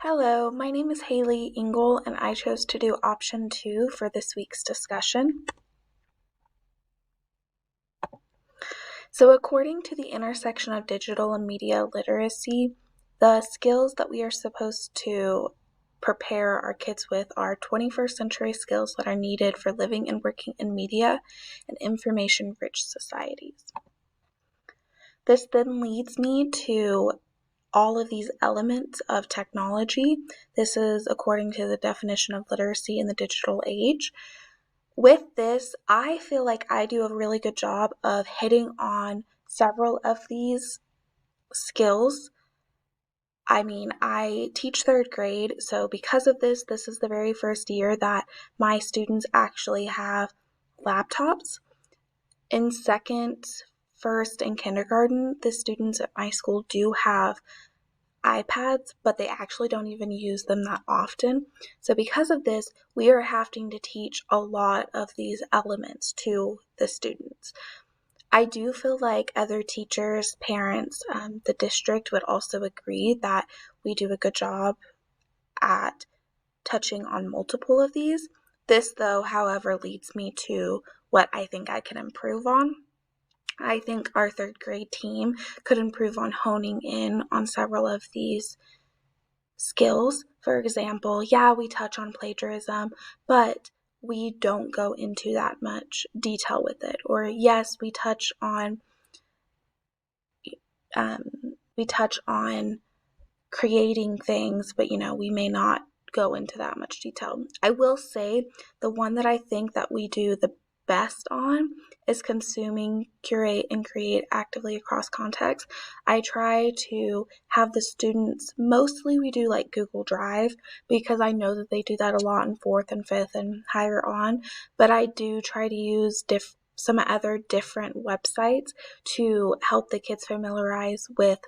Hello, my name is Haley Engel, and I chose to do option 2 for this week's discussion. So according to the intersection of digital and media literacy, the skills that we are supposed to prepare our kids with are 21st century skills that are needed for living and working in media and information-rich societies. This then leads me to all of these elements of technology. This is according to the definition of literacy in the digital age. With this, I feel like I do a really good job of hitting on several of these skills. I teach third grade, so because of this, this is the very first year that my students actually have laptops. In second, first, and kindergarten, the students at my school do have iPads, but they actually don't even use them that often. So because of this, we are having to teach a lot of these elements to the students. I do feel like other teachers, parents, the district would also agree that we do a good job at touching on multiple of these. This, though, however, leads me to what I think I can improve on. I think our third grade team could improve on honing in on several of these skills. For example, we touch on plagiarism, but we don't go into that much detail with it. Or yes, we touch on creating things, but we may not go into that much detail. I will say the one that I think that we do the best on is consuming, curate, and create actively across contexts. I try to have the students, mostly we do like Google Drive, because I know that they do that a lot in 4th and 5th and higher on, but I do try to use some other different websites to help the kids familiarize with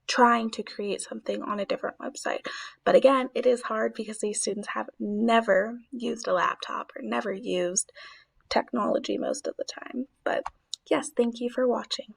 trying to create something on a different website. But again, it is hard because these students have never used a laptop or never used technology most of the time. But yes, thank you for watching.